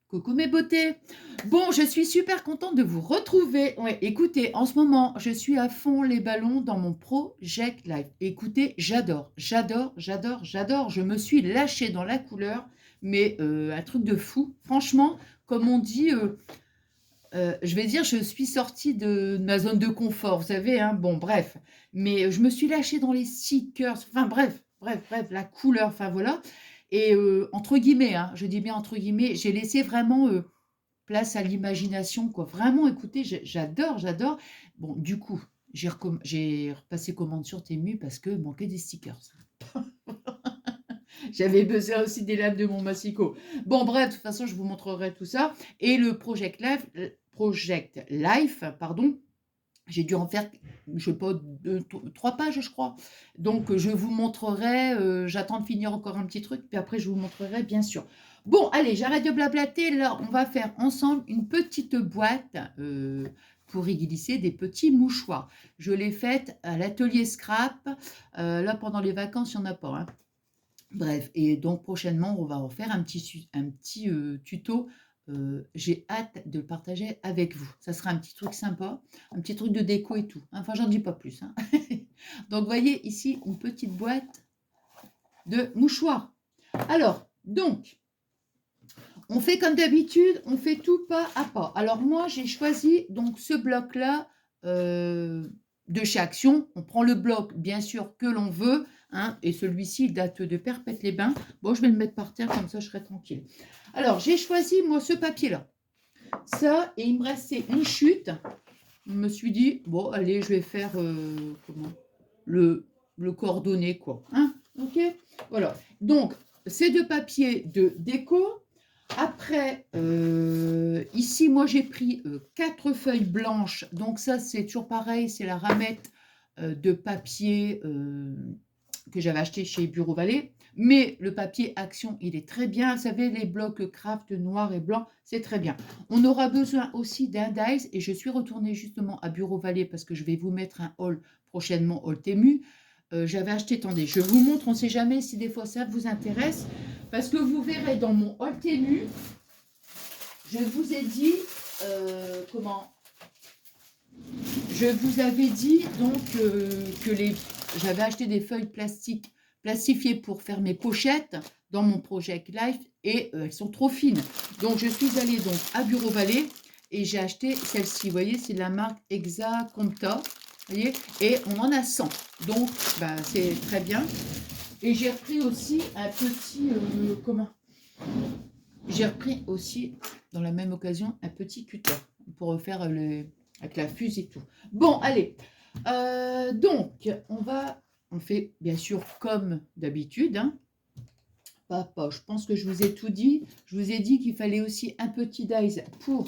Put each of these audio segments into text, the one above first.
Coucou mes beautés. Bon, je suis super contente de vous retrouver. Ouais, écoutez, en ce moment, je suis à fond les ballons dans mon Project Live. Écoutez, j'adore, j'adore, j'adore, j'adore. Je me suis lâchée dans la couleur, mais un truc de fou. Franchement, comme on dit, je vais dire, je suis sortie de ma zone de confort, vous savez, hein. Bon, bref, mais je me suis lâchée dans les stickers, enfin bref, bref, bref, la couleur, enfin voilà. Et entre guillemets, hein, je dis bien entre guillemets, j'ai laissé vraiment place à l'imagination, quoi. Vraiment, écoutez, j'adore, j'adore. Bon, du coup, j'ai repassé commande sur Temu parce que manquait des stickers. J'avais besoin aussi des lames de mon massicot. Bon, bref, de toute façon, je vous montrerai tout ça. Et le Project Life, pardon, j'ai dû en faire, je sais pas, 3 pages, je crois. Donc, je vous montrerai, j'attends de finir encore un petit truc, puis après, je vous montrerai, bien sûr. Bon, allez, j'arrête de blablater. Là, on va faire ensemble une petite boîte pour y glisser des petits mouchoirs. Je l'ai faite à l'atelier Scrap. Là, pendant les vacances, il n'y en a pas, hein. Bref, et donc prochainement, on va en faire un petit tuto. J'ai hâte de le partager avec vous. Ça sera un petit truc sympa, un petit truc de déco et tout, hein. Enfin, j'en dis pas plus, hein. Donc, vous voyez ici une petite boîte de mouchoirs. Alors, donc, on fait comme d'habitude, on fait tout pas à pas. Alors, moi, j'ai choisi donc ce bloc-là de chez Action. On prend le bloc, bien sûr, que l'on veut, hein, et celui-ci date de Perpète-les-Bains. Bon, je vais le mettre par terre, comme ça, je serai tranquille. Alors, j'ai choisi, moi, ce papier-là. Ça, et il me restait une chute. Je me suis dit, bon, allez, je vais faire comment le coordonné, quoi. Hein, ok. Voilà. Donc, ces deux papiers de déco. Après, ici, moi, j'ai pris 4 feuilles blanches. Donc, ça, c'est toujours pareil. C'est la ramette de papier que j'avais acheté chez Bureau Vallée. Mais le papier Action, il est très bien. Vous savez, les blocs craft noir et blanc, c'est très bien. On aura besoin aussi d'un dies. Et je suis retournée justement à Bureau Vallée parce que je vais vous mettre un haul prochainement, haul Temu. J'avais acheté, attendez, je vous montre, on ne sait jamais si des fois ça vous intéresse. Parce que vous verrez dans mon haul Temu, je vous ai dit, comment je vous avais dit donc que j'avais acheté des feuilles plastiques plastifiées pour faire mes pochettes dans mon Project Life et elles sont trop fines. Donc je suis allée donc à Bureau Vallée et j'ai acheté celle-ci. Vous voyez, c'est de la marque Exacomta. Vous voyez, et on en a 100. Donc bah, c'est très bien. Et j'ai repris aussi un petit comment j'ai repris aussi dans la même occasion un petit cutter pour faire le avec la fuse et tout. Bon, allez. Donc, on fait bien sûr comme d'habitude, hein. Papa, je pense que je vous ai tout dit. Je vous ai dit qu'il fallait aussi un petit dies pour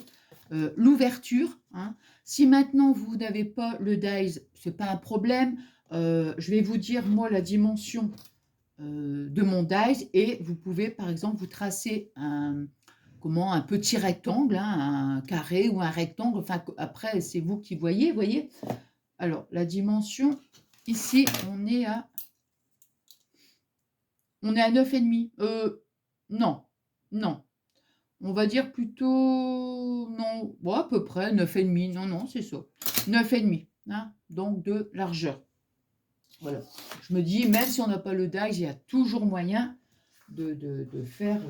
l'ouverture, hein. Si maintenant vous n'avez pas le dies, c'est pas un problème. Je vais vous dire moi la dimension de mon dies et vous pouvez par exemple vous tracer un petit rectangle, hein, un carré ou un rectangle. Enfin, après, c'est vous qui voyez. Alors, la dimension, ici, on est à 9,5. Non, non. On va dire plutôt, non, bon, à peu près 9,5. Non, non, c'est ça. 9,5, hein, donc de largeur. Voilà. Je me dis, même si on n'a pas le dies, il y a toujours moyen de faire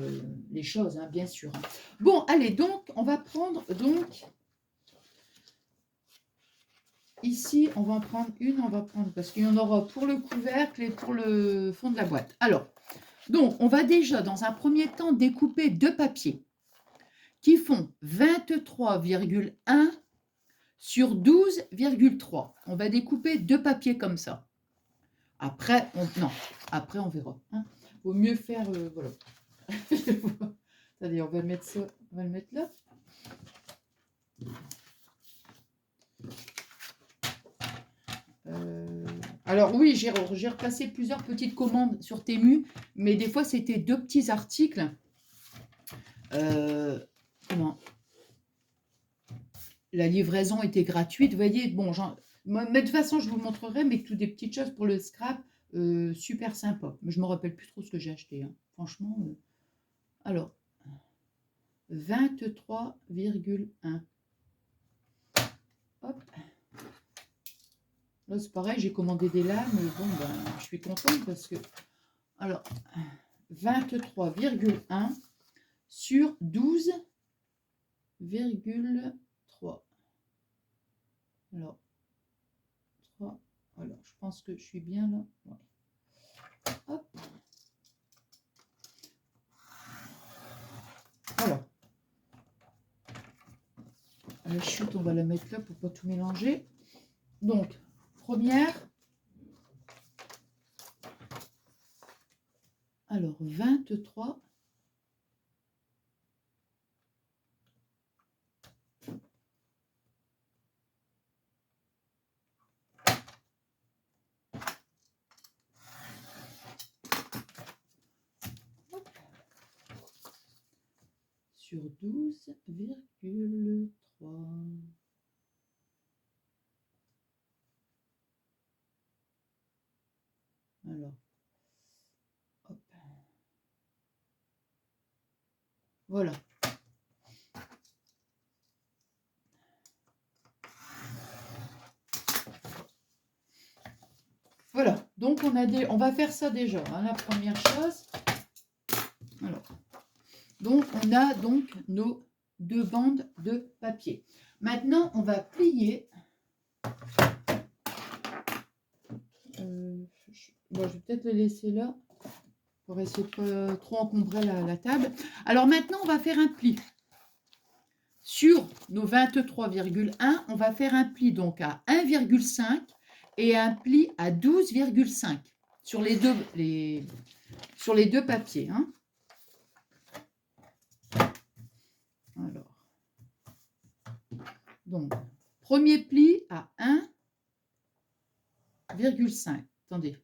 les choses, hein, bien sûr. Bon, allez, donc, on va prendre, donc, ici, on va en prendre une, parce qu'il y en aura pour le couvercle et pour le fond de la boîte. Alors, donc, on va déjà, dans un premier temps, découper 2 papiers qui font 23,1 sur 12,3. On va découper 2 papiers comme ça. Après, après, on verra, hein. Vaut mieux faire, voilà. Attendez, on va mettre ça, on va le mettre là. Alors oui, j'ai repassé plusieurs petites commandes sur Temu, mais des fois c'était 2 petits articles. Comment la livraison était gratuite, vous voyez. Bon, mais de toute façon, je vous montrerai, mais toutes des petites choses pour le scrap, super sympa. Mais je me rappelle plus trop ce que j'ai acheté, hein. Franchement. Alors, 23,1. Hop. Là, c'est pareil, j'ai commandé des lames. Bon, ben, je suis contente parce que... Alors, 23,1 sur 12,3. Alors, 3. Alors, je pense que je suis bien là. Ouais. Hop. Voilà. La chute, on va la mettre là pour pas tout mélanger. Donc, première. Alors, 23. Sur 12,3. Alors, hop. Voilà. Voilà. Donc, on va faire ça déjà. Hein, la première chose. Alors, donc, on a donc nos 2 bandes de papier. Maintenant, on va plier. Bon, je vais peut-être le laisser là pour essayer de pas trop encombrer la table. Alors maintenant, on va faire un pli. Sur nos 23,1, on va faire un pli donc à 1,5 et un pli à 12,5 sur les deux papiers. Hein. Alors, donc, premier pli à 1,5. Attendez.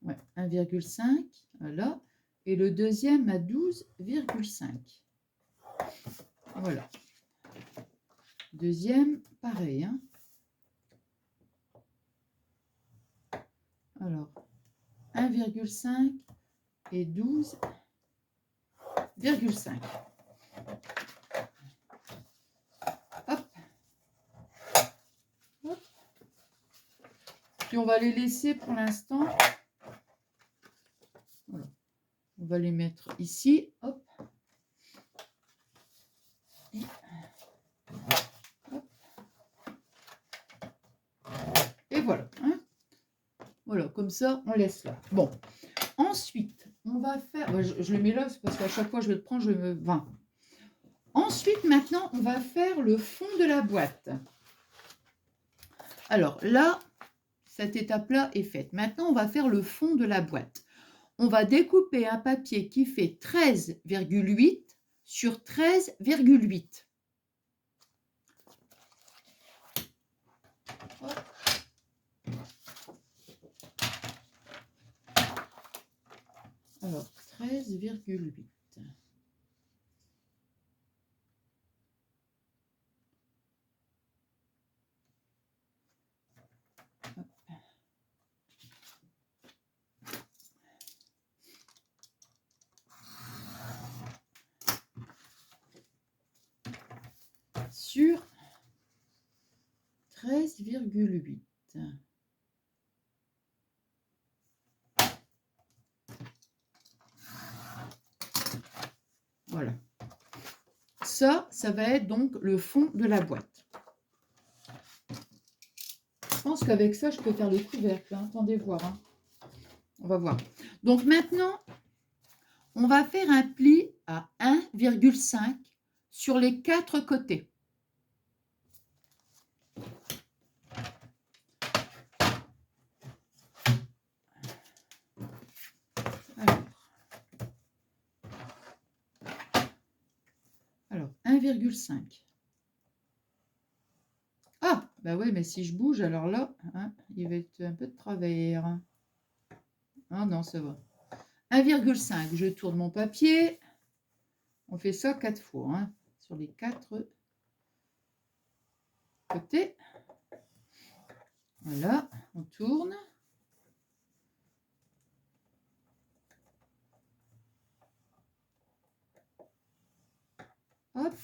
Ouais, 1,5, voilà. Et le deuxième à 12,5. Voilà. Deuxième, pareil. Hein. Alors, 1,5 et 12,5. Hop. Hop. Puis on va les laisser pour l'instant. Voilà. On va les mettre ici. Hop. Et, hop. Et voilà. Hein. Voilà, comme ça, on laisse là. Bon. Ensuite, on va faire... Je le mets là, parce qu'à chaque fois je vais le prendre, je me... Enfin. Ensuite, maintenant, on va faire le fond de la boîte. Alors là, cette étape-là est faite. Maintenant, on va faire le fond de la boîte. On va découper un papier qui fait 13,8 sur 13,8. Alors, 13,8. Sur 13,8. Voilà. Ça va être donc le fond de la boîte. Je pense qu'avec ça, je peux faire les couvercles. Hein. Attendez voir. Hein. On va voir. Donc maintenant, on va faire un pli à 1,5 sur les 4 côtés. Alors 1,5. Ah, bah oui, mais si je bouge, alors là, hein, il va être un peu de travers. Ah non, ça va. 1,5, je tourne mon papier. On fait ça 4 fois, hein, sur les 4 côtés. Voilà, on tourne. Hop,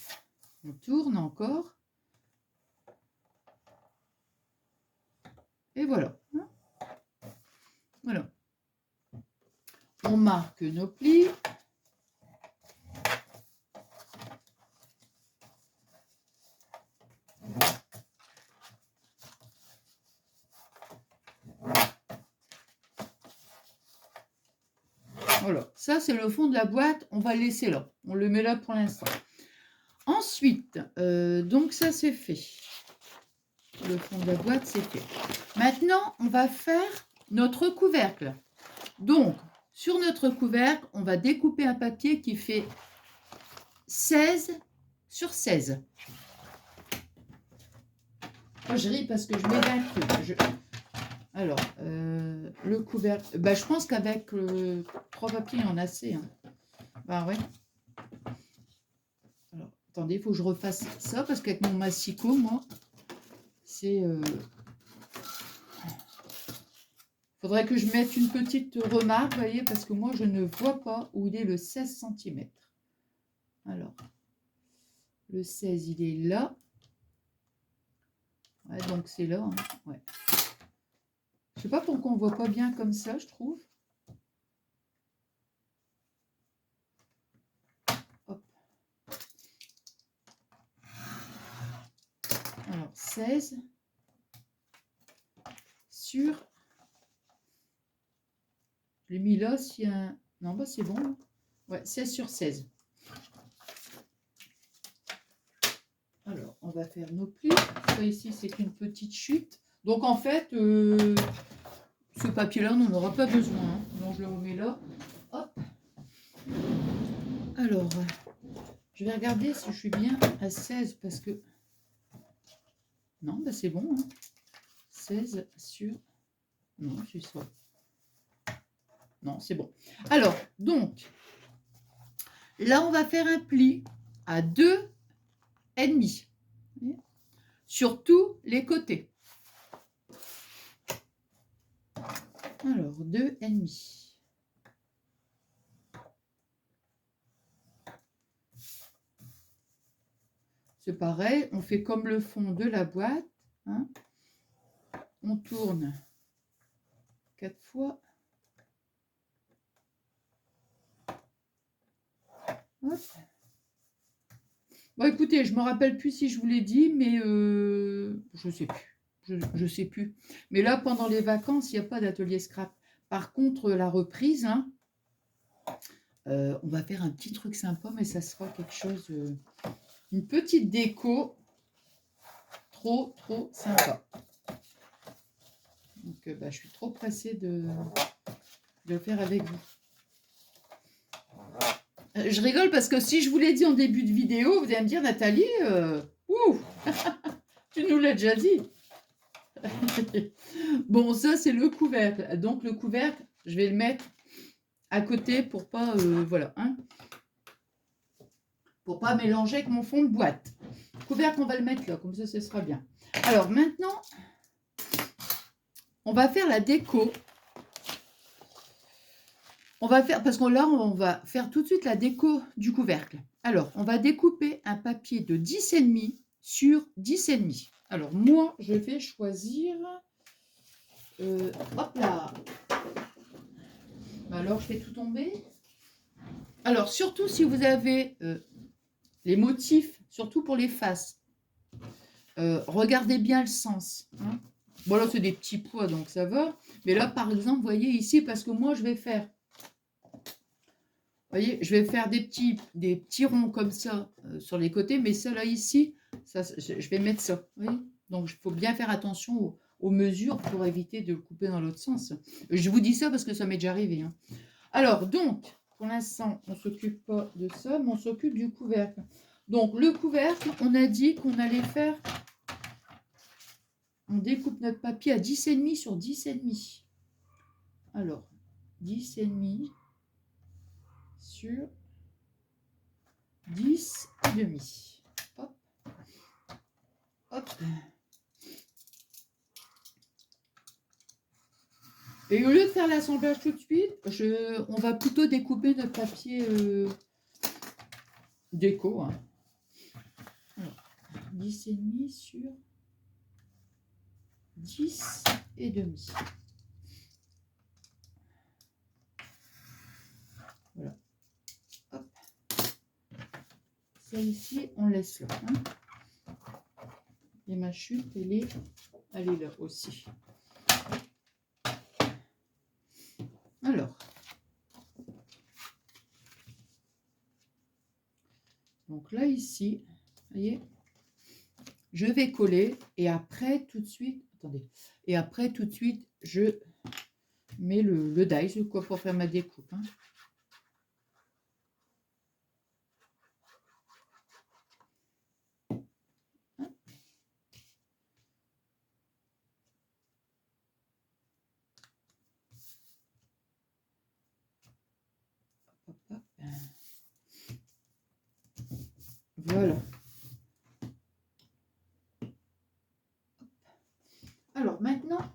on tourne encore. Et voilà. Voilà. On marque nos plis. Voilà, ça c'est le fond de la boîte, on va le laisser là, on le met là pour l'instant. Ensuite, donc ça c'est fait. Le fond de la boîte c'est fait. Maintenant, on va faire notre couvercle. Donc, sur notre couvercle, on va découper un papier qui fait 16 sur 16. Moi, je ris parce que je mets un truc. Alors, le couvercle, bah, je pense qu'avec 3 papiers, il y en a assez. Hein. Bah ouais. Alors, attendez, il faut que je refasse ça parce qu'avec mon massicot, moi, c'est... faudrait que je mette une petite remarque, vous voyez, parce que moi, je ne vois pas où il est le 16 cm. Alors, le 16, il est là. Ouais, donc c'est là. Hein. Ouais. Je sais pas pourquoi on voit pas bien comme ça, je trouve. Hop. Alors, 16 sur... Je l'ai mis là, s'il y a un... Non, bah c'est bon. Là. Ouais, 16 sur 16. Alors, on va faire nos plis. Ça ici, c'est une petite chute. Donc, en fait, ce papier-là, on n'en aura pas besoin. Hein. Donc, je le remets là. Hop. Alors, je vais regarder si je suis bien à 16 parce que... Non, bah c'est bon. Hein. 16 sur... Non, je suis soit... Non, c'est bon. Alors, donc, là, on va faire un pli à 2,5 sur tous les côtés. Alors, 2,5. C'est pareil, on fait comme le fond de la boîte. Hein. On tourne 4 fois. Hop. Bon, écoutez, je ne me rappelle plus si je vous l'ai dit, mais je ne sais plus. Je sais plus. Mais là, pendant les vacances, il n'y a pas d'atelier scrap. Par contre, la reprise, hein, on va faire un petit truc sympa, mais ça sera quelque chose, une petite déco trop sympa. Donc, bah, je suis trop pressée de le faire avec vous. Je rigole parce que si je vous l'ai dit en début de vidéo, vous allez me dire, Nathalie, ouh, tu nous l'as déjà dit. Bon, ça, c'est le couvercle. Donc, le couvercle, je vais le mettre à côté pour pas, voilà, hein, pour pas mélanger avec mon fond de boîte. Le couvercle, on va le mettre là, comme ça, ce sera bien. Alors, maintenant, on va faire la déco. On va faire, parce que là, on va faire tout de suite la déco du couvercle. Alors, on va découper un papier de 10,5 sur 10,5. Alors, moi, je vais choisir... hop là. Alors, je fais tout tomber. Alors, surtout si vous avez les motifs, surtout pour les faces, regardez bien le sens. Hein. Bon, là, c'est des petits pois, donc ça va. Mais là, par exemple, vous voyez ici, parce que moi, je vais faire... Vous voyez, je vais faire des petits ronds comme ça sur les côtés, mais ça là ici, ça, je vais mettre ça. Vous voyez, donc il faut bien faire attention aux mesures pour éviter de le couper dans l'autre sens. Je vous dis ça parce que ça m'est déjà arrivé. Hein. Alors donc, pour l'instant, on ne s'occupe pas de ça, mais on s'occupe du couvercle. Donc le couvercle, on a dit qu'on allait faire, on découpe notre papier à 10,5 sur 10,5. Alors, 10,5 sur 10,5. Hop. Hop. Et au lieu de faire l'assemblage tout de suite, on va plutôt découper notre papier déco. Hein. 10,5 sur 10,5. Voilà. Hop. Celle-ci, on laisse là. Hein. Et ma chute, elle est là aussi. Alors. Donc là, ici, vous voyez, je vais coller et après, tout de suite, attendez, et après, tout de suite, je mets le dies, quoi, pour faire ma découpe. Hein. Hop, hop. Voilà. Alors maintenant,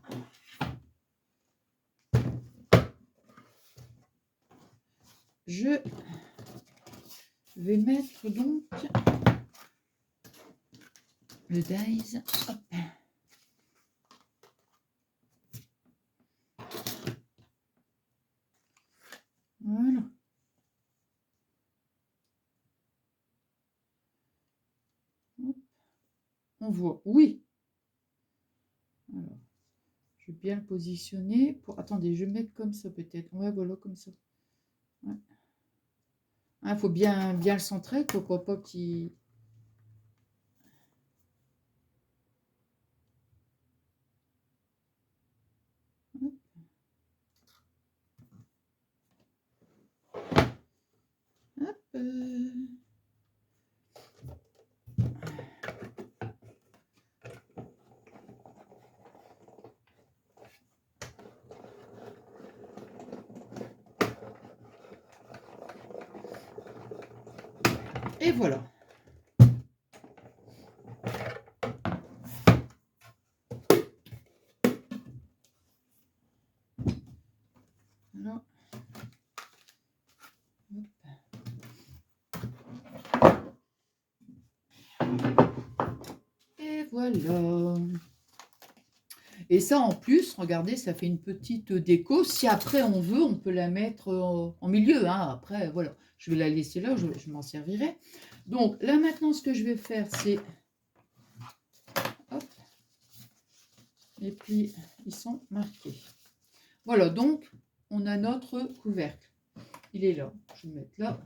je vais mettre donc le dies. Hop. Voilà. Hop. On voit, oui. Alors, je vais bien le positionner. Pour... Attendez, je vais mettre comme ça peut-être. Ouais, voilà, comme ça. Ouais. Il faut bien le centrer, pour pas qu'il... Hop. Et voilà. Alors, et voilà. Et ça, en plus, regardez, ça fait une petite déco. Si après on veut, on peut la mettre en milieu. Hein. Après, voilà, je vais la laisser là, je m'en servirai. Donc là, maintenant, ce que je vais faire, c'est... Hop. Et puis, ils sont marqués. Voilà, donc, on a notre couvercle. Il est là. Je vais le mettre là.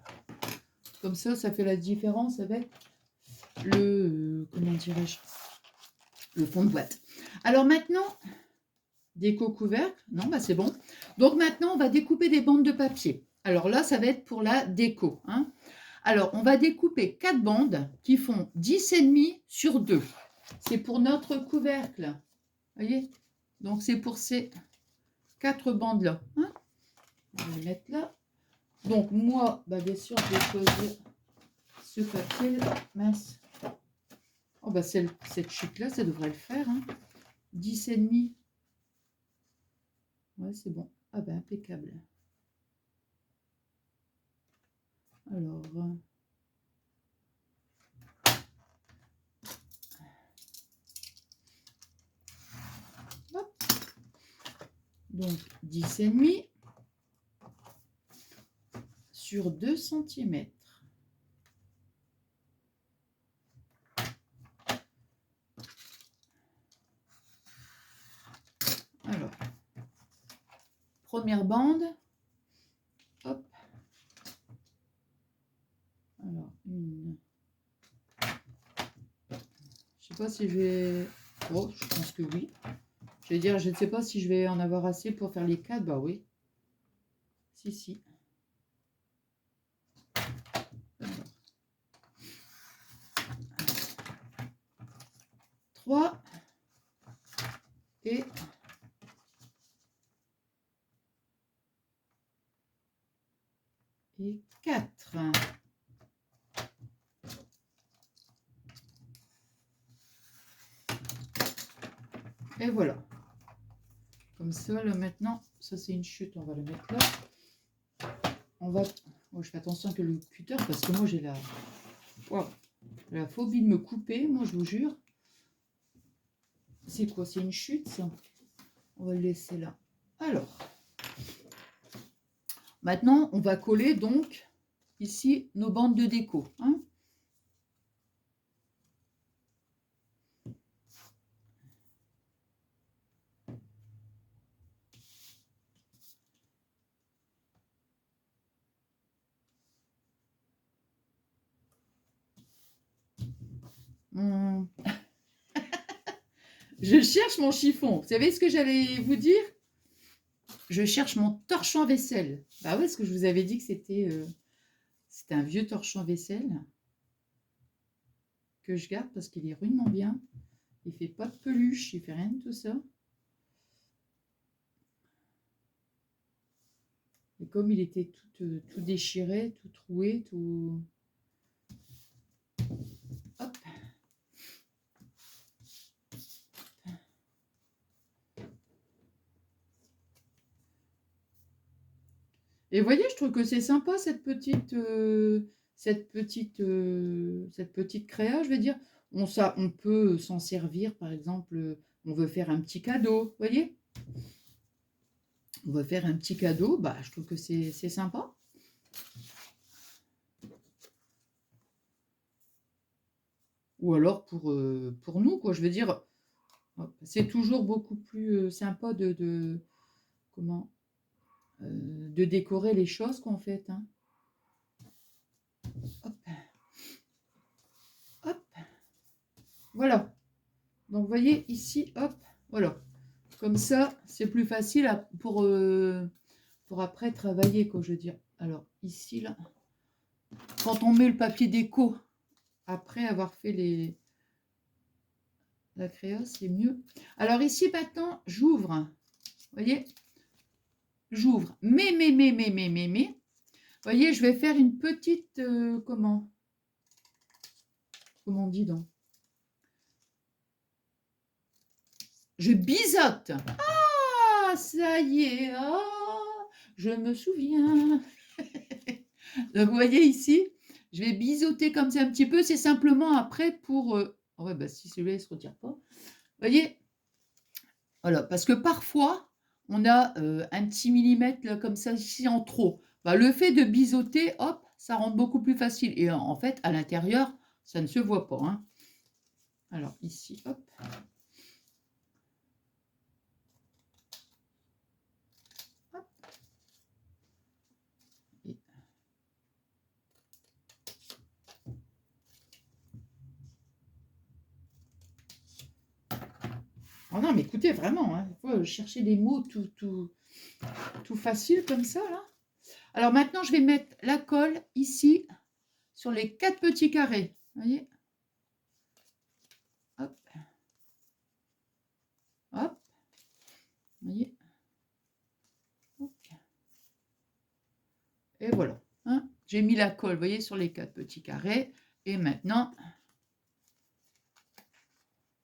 Comme ça, ça fait la différence avec le... comment dirais-je? Le fond de boîte. Alors maintenant... Déco couvercle, non, bah c'est bon. Donc maintenant, on va découper des bandes de papier. Alors là, ça va être pour la déco. Hein. Alors, on va découper 4 bandes qui font 10,5 sur 2. C'est pour notre couvercle. Vous voyez? Donc, c'est pour ces 4 bandes-là. Hein. On va les mettre là. Donc, moi, bah, bien sûr, je vais choisir ce papier-là. Mince. Oh, bah, cette chute-là, ça devrait le faire. Hein. 10,5. Ouais, c'est bon. Ah ben, impeccable. Alors, hop. Donc 10,5 sur 2 cm. Alors, première bande. Hop. Alors, une. Je sais pas si je vais... Oh, je pense que oui. Je vais dire, je ne sais pas si je vais en avoir assez pour faire les 4. Bah oui. Si, si. Alors. 3. Et... Et 4. Et voilà. Comme ça, là maintenant, ça c'est une chute, on va le mettre là. On va... Oh, je fais attention que le cutter, parce que moi j'ai la... Wow. La phobie de me couper, moi je vous jure. C'est quoi? C'est une chute ça? On va le laisser là. Alors, maintenant on va coller donc ici nos bandes de déco. Hein. Je cherche mon chiffon. Vous savez ce que j'allais vous dire? Je cherche mon torchon vaisselle. Bah ouais, parce que je vous avais dit que c'était un vieux torchon vaisselle que je garde parce qu'il est rudement bien. Il fait pas de peluche, il fait rien de tout ça. Et comme il était tout déchiré, tout troué, tout... Hop. Et vous voyez, je trouve que c'est sympa cette petite créa, je vais dire. On peut s'en servir, par exemple, on veut faire un petit cadeau, vous voyez? On veut faire un petit cadeau, bah, je trouve que c'est sympa. Ou alors pour nous, quoi. Je veux dire, c'est toujours beaucoup plus sympa comment, de décorer les choses qu'en fait. Hein. Hop. Hop. Voilà. Donc, vous voyez ici, hop, voilà. Comme ça, c'est plus facile pour après travailler, quoi, je veux dire. Alors, ici, là, quand on met le papier déco, après avoir fait la créa, c'est mieux. Alors, ici, maintenant, j'ouvre. Vous voyez? J'ouvre. Mais. Vous voyez, je vais faire une petite... comment on dit donc? Je biseaute. Ah, ça y est. Ah, je me souviens. Donc, vous voyez ici, je vais biseauter comme ça un petit peu. C'est simplement après pour... oh ouais, bah, si celui-là ne se retire pas. Vous voyez? Voilà, parce que parfois, on a un petit millimètre là, comme ça ici en trop. Bah, le fait de biseauter, hop, ça rend beaucoup plus facile. Et en fait, à l'intérieur, ça ne se voit pas. Hein. Alors ici, hop. Hop. Et... oh non, mais écoutez, vraiment, hein, il faut chercher des mots tout facile comme ça, là. Alors maintenant, je vais mettre la colle ici, sur les 4 petits carrés. Vous voyez? Hop. Hop. Vous voyez? Hop. Et voilà. Hein, j'ai mis la colle, vous voyez, sur les 4 petits carrés. Et maintenant,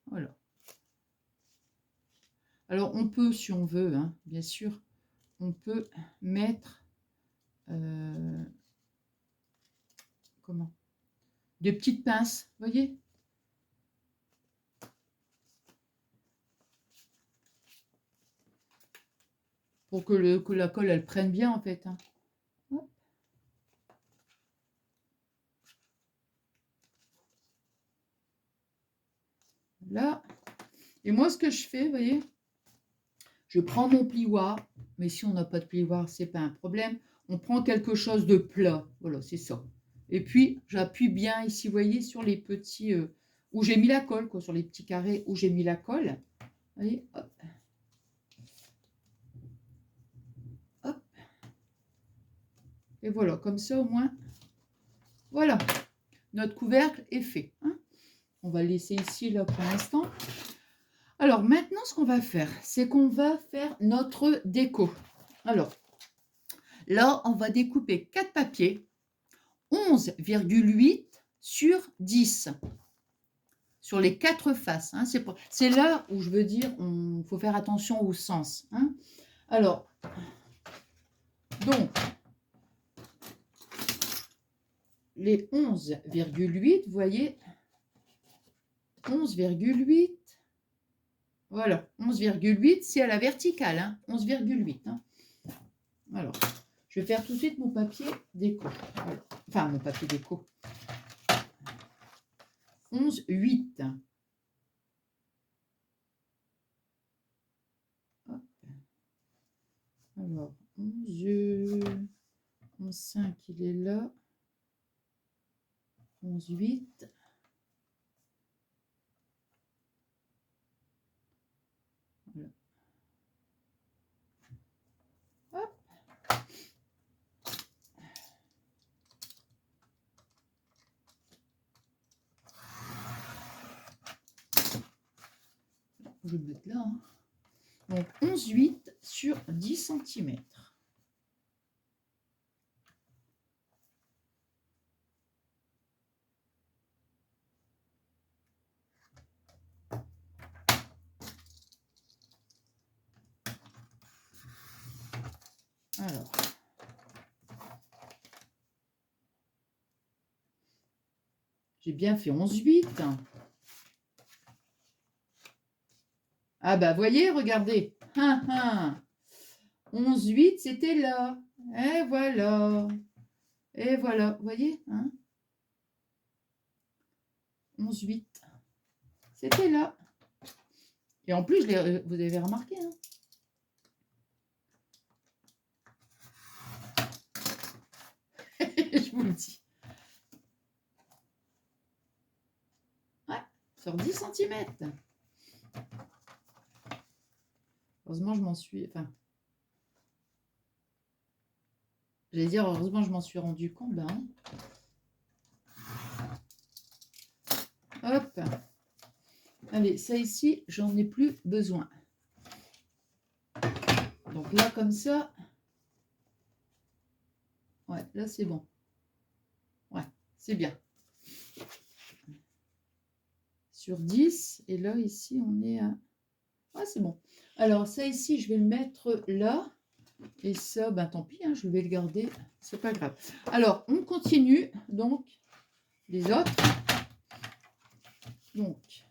voilà. Alors, on peut, si on veut, hein, bien sûr, on peut mettre... comment? Des petites pinces, vous voyez? Pour que la colle, elle prenne bien, en fait. Hein. Hop. Là. Et moi, ce que je fais, vous voyez, je prends mon plioir, mais si on n'a pas de plioir, c'est pas un problème. On prend quelque chose de plat, voilà, c'est ça. Et puis, j'appuie bien ici, vous voyez, sur les petits, où j'ai mis la colle, quoi, sur les petits carrés où j'ai mis la colle. Vous voyez, hop. Hop. Et voilà, comme ça, au moins, voilà, notre couvercle est fait. Hein. On va le laisser ici, là, pour l'instant. Alors, maintenant, ce qu'on va faire, c'est qu'on va faire notre déco. Alors, là, on va découper 4 papiers, 11,8 sur 10, sur les 4 faces. Hein. C'est là où je veux dire, il faut faire attention au sens. Hein. Alors, donc, les 11,8, vous voyez, 11,8. Voilà, 11,8, c'est à la verticale, hein, 11,8. Hein. Alors, je vais faire tout de suite mon papier déco. Voilà. Enfin, mon papier déco. 11,8. Alors, 11,5, il est là. 11,8. Voilà. Hop. Je vais le mettre là. Hein. Donc, 11,8 sur 10 cm. Alors, j'ai bien fait 11,8. Ah bah, voyez, regardez. 11,8, c'était là. Et voilà. Et voilà, vous voyez, hein, 11,8. C'était là. Et en plus, vous avez remarqué, hein. Je vous le dis. Ouais, sur 10 cm. Heureusement, je m'en suis... Enfin, j'allais dire, heureusement, je m'en suis rendu compte. Ben, hop. Allez, ça ici, j'en ai plus besoin. Donc là, comme ça... Ouais, là, c'est bon. Ouais, c'est bien. Sur 10. Et là, ici, on est à... Ah, c'est bon. Alors, ça ici, je vais le mettre là. Et ça, ben tant pis, hein, je vais le garder. C'est pas grave. Alors, on continue. Donc, les autres. Donc,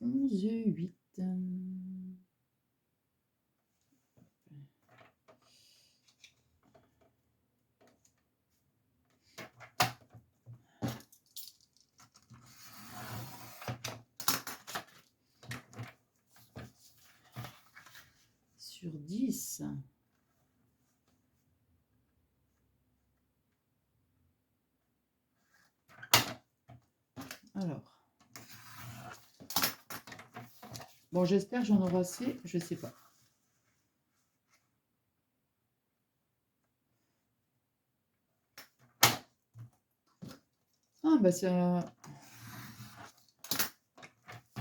11,8. Sur 10. Alors. Bon, j'espère que j'en aurai assez. Je sais pas. Ah, bah ça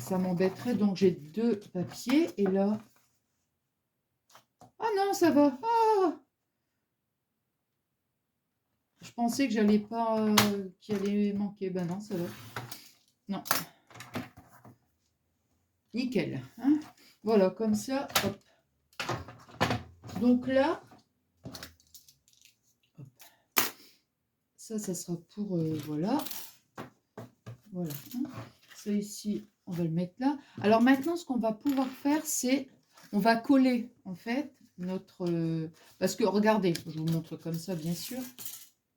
m'embêterait. Donc, j'ai 2 papiers. Et là... Ah non, ça va. Ah, je pensais que j'allais pas... qu'il allait manquer. Ben non, ça va. Non. Nickel. Hein, voilà, comme ça. Hop. Donc là... Hop. Ça sera pour... voilà. Voilà. Hein. Ça ici, on va le mettre là. Alors maintenant, ce qu'on va pouvoir faire, c'est... On va coller, en fait, notre... parce que, regardez, je vous montre comme ça, bien sûr.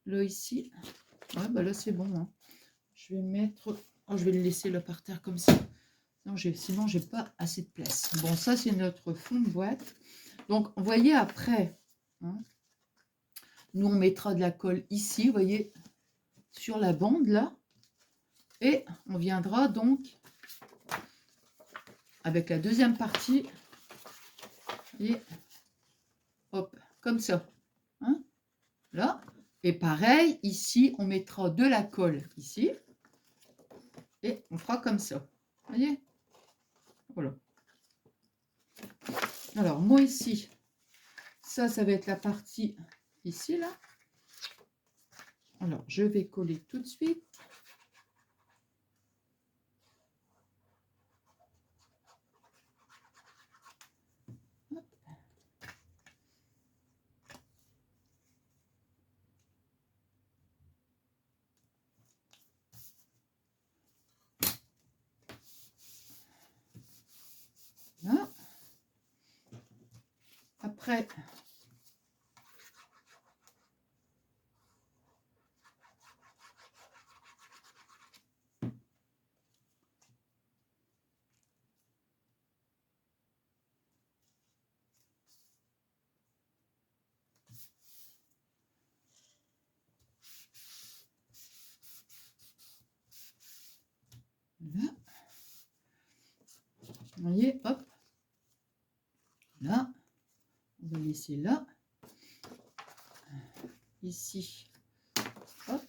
Là, ici. Ouais, bah là, c'est bon. Hein. Je vais mettre... Oh, je vais le laisser là par terre comme ça. Non, sinon, j'ai pas assez de place. Bon, ça, c'est notre fond de boîte. Donc, vous voyez, après, hein, nous, on mettra de la colle ici, vous voyez, sur la bande, là. Et on viendra donc avec la deuxième partie. Et hop, comme ça. Hein, là. Et pareil, ici, on mettra de la colle ici. Et on fera comme ça. Vous voyez? Voilà. Alors, moi ici, ça va être la partie ici, là. Alors, je vais coller tout de suite. Hop. après, là, vous voyez, hop, là, on va laisser là, ici, hop,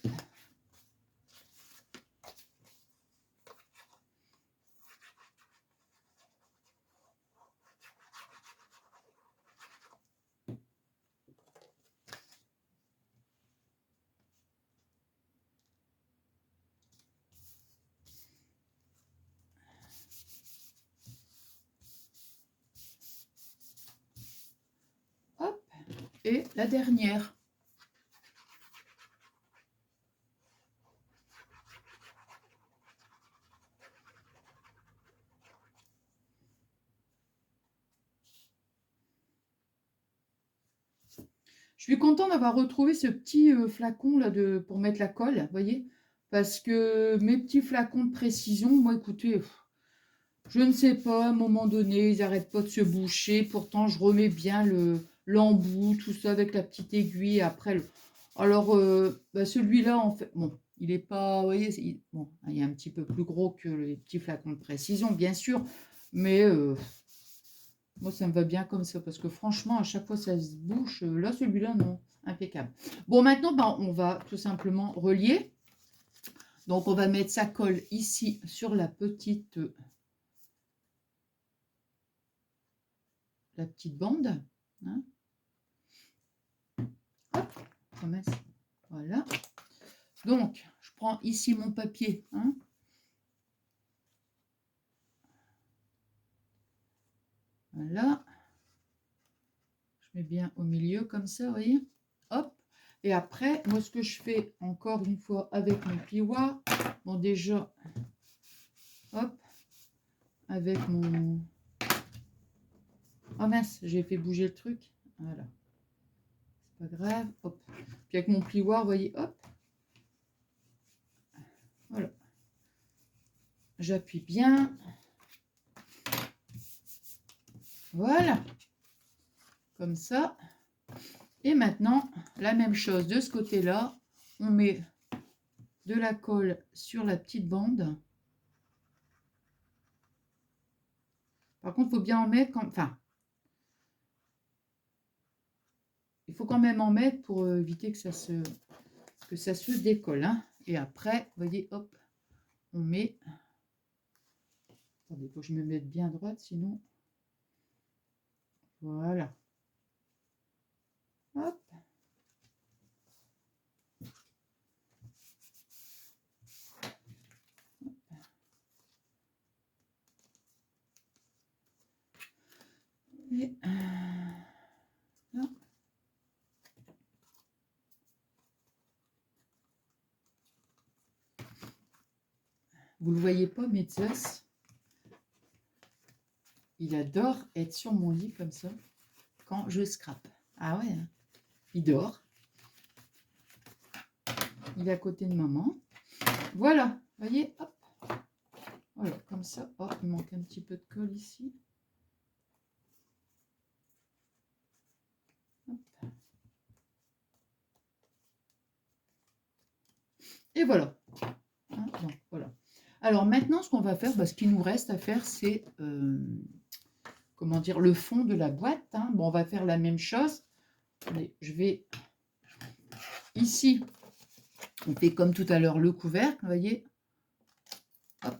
hop, et la dernière. Je suis contente d'avoir retrouvé ce petit flacon là pour mettre la colle, vous voyez, parce que mes petits flacons de précision, moi écoutez, je ne sais pas, à un moment donné, ils n'arrêtent pas de se boucher, pourtant je remets bien l'embout, tout ça avec la petite aiguille après. Alors bah, celui-là en fait, bon, il est pas, vous voyez, bon, il est un petit peu plus gros que les petits flacons de précision, bien sûr, mais moi, ça me va bien comme ça, parce que franchement, à chaque fois, ça se bouche. Là, celui-là, non. Impeccable. Bon, maintenant, ben, on va tout simplement relier. Donc, on va mettre sa colle ici sur la petite bande. Hein. Hop, voilà. Donc, je prends ici mon papier. Hein. Voilà. Je mets bien au milieu comme ça, vous voyez. Hop. Et après, moi, ce que je fais encore une fois avec mon plioir, bon, déjà, hop, avec mon... Oh mince, j'ai fait bouger le truc. Voilà. C'est pas grave. Hop. Puis avec mon plioir, vous voyez, hop. Voilà. J'appuie bien. Voilà. Comme ça. Et maintenant, la même chose de ce côté-là. On met de la colle sur la petite bande. Par contre, il faut bien en mettre quand... Enfin, il faut quand même en mettre pour éviter que ça se décolle. Hein. Et après, vous voyez, hop, on met... Attendez, il faut que je me mette bien à droite, sinon... Voilà. Hop. Et là. Vous le voyez pas, Metzos, il adore être sur mon lit comme ça quand je scrape. Ah ouais, hein. Il dort. Il est à côté de maman. Voilà, vous voyez, hop. Voilà, comme ça. Oh, il manque un petit peu de colle ici. Hop. Et voilà. Hein, non, voilà. Alors maintenant, ce qu'on va faire, bah, ce qu'il nous reste à faire, c'est comment dire, le fond de la boîte. Hein. Bon, on va faire la même chose. Allez, je vais ici. On fait comme tout à l'heure le couvercle, vous voyez. Hop.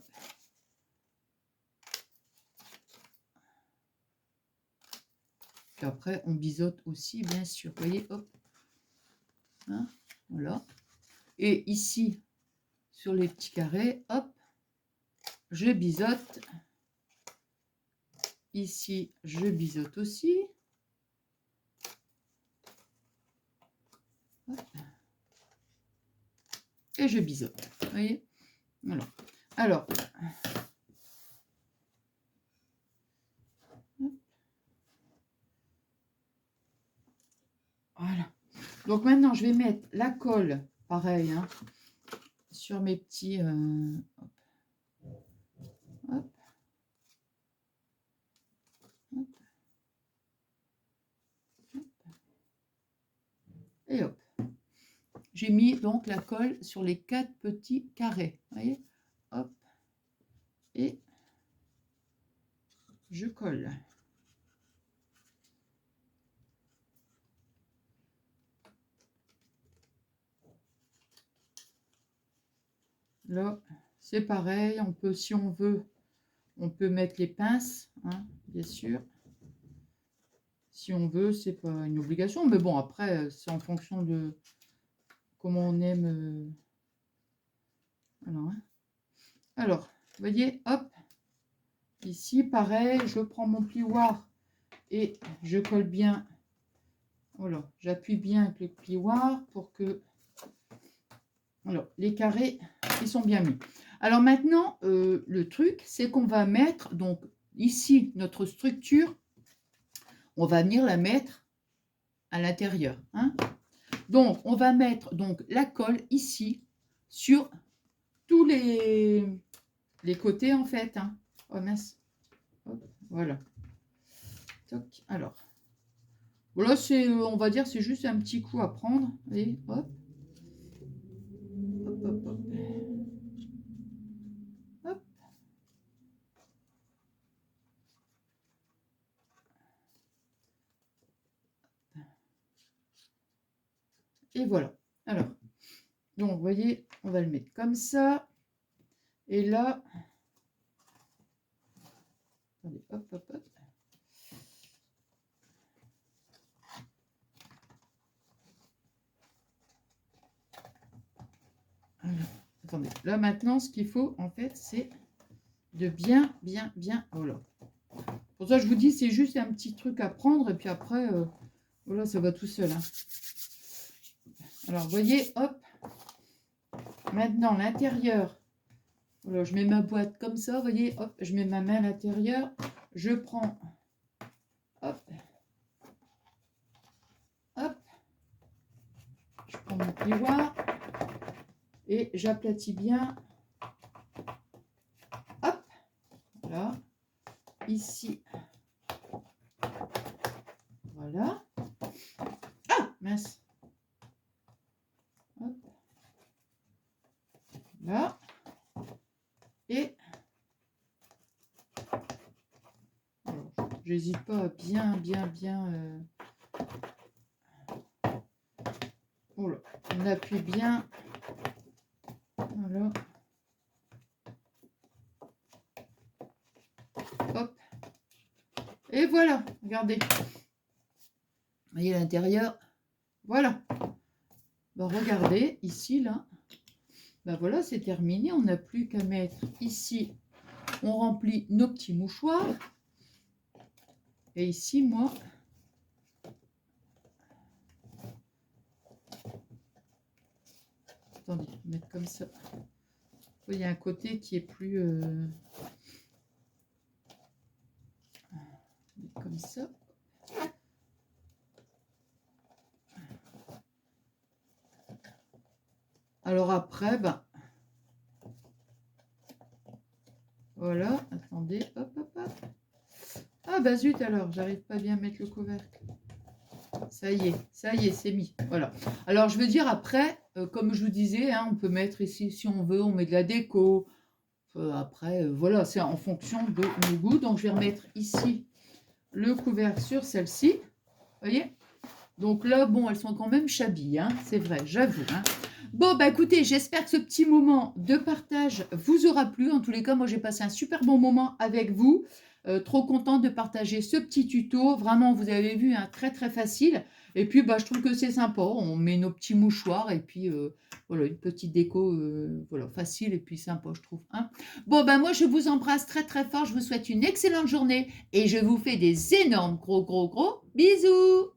Puis après, on biseaute aussi, bien sûr. Vous voyez, hop. Hein, voilà. Et ici, sur les petits carrés, hop, je biseaute. Ici, je biseaute aussi. Hop. Et je biseaute. Vous voyez, voilà. Alors, Voilà. Donc maintenant, je vais mettre la colle, pareil, hein, sur mes petits... hop, hop, hop, et hop. J'ai mis donc la colle sur les 4 petits carrés. Vous voyez? Hop. Et je colle. Là, c'est pareil. On peut, si on veut, on peut mettre les pinces, hein, bien sûr. Si on veut, c'est pas une obligation. Mais bon, après, c'est en fonction de comment on aime. Alors, vous voyez, hop. Ici, pareil, je prends mon plioir et je colle bien. Voilà, j'appuie bien avec le plioir pour que... Alors, les carrés, ils sont bien mis. Alors maintenant, le truc, c'est qu'on va mettre, donc ici, notre structure, on va venir la mettre à l'intérieur. Hein. Donc, on va mettre donc la colle ici, sur tous les côtés, en fait. Hein. Oh mince. Hop, voilà. Toc. Alors, voilà, c'est, on va dire, c'est juste un petit coup à prendre. Et hop. Hop, hop, hop. Hop. Et voilà. Alors, donc, vous voyez, on va le mettre comme ça. Et là, attendez, hop, hop, hop. Alors, attendez, là maintenant, ce qu'il faut, en fait, c'est de bien, oh là. Pour ça, je vous dis, c'est juste un petit truc à prendre, et puis après, voilà, ça va tout seul. Hein. Alors, vous voyez, hop. Maintenant, l'intérieur. Voilà, je mets ma boîte comme ça, vous voyez, hop, je mets ma main à l'intérieur. Je prends, hop, hop. Je prends mon plioir et j'aplatis bien. Hop, voilà. Ici. Voilà. Ah, mince. Hop. Là. Et j'hésite pas à bien. Voilà. On appuie bien. Voilà. Hop. Et voilà. Regardez. Vous voyez l'intérieur. Voilà. Ben, regardez, ici, là. Ben voilà, c'est terminé. On n'a plus qu'à mettre ici. On remplit nos petits mouchoirs. Et ici, moi... Attendez, mettre comme ça. Il y a un côté qui est plus... comme ça. Alors après, ben... Voilà, attendez, hop, hop, hop. Ah bah zut alors, j'arrive pas bien à mettre le couvercle. Ça y est, c'est mis. Voilà. Alors je veux dire après, comme je vous disais, hein, on peut mettre ici si on veut, on met de la déco. Après, voilà, c'est en fonction de nos goûts. Donc je vais remettre ici le couvercle sur celle-ci. Vous voyez? Donc là, bon, elles sont quand même chabies, hein, c'est vrai, j'avoue. Hein. Bon, bah écoutez, j'espère que ce petit moment de partage vous aura plu. En tous les cas, moi, j'ai passé un super bon moment avec vous. Trop contente de partager ce petit tuto. Vraiment, vous avez vu, hein, très, très facile. Et puis, bah, je trouve que c'est sympa. On met nos petits mouchoirs et puis, voilà, une petite déco, voilà, facile et puis sympa, je trouve. Hein. Bon, bah, moi, je vous embrasse très, très fort. Je vous souhaite une excellente journée et je vous fais des énormes gros bisous.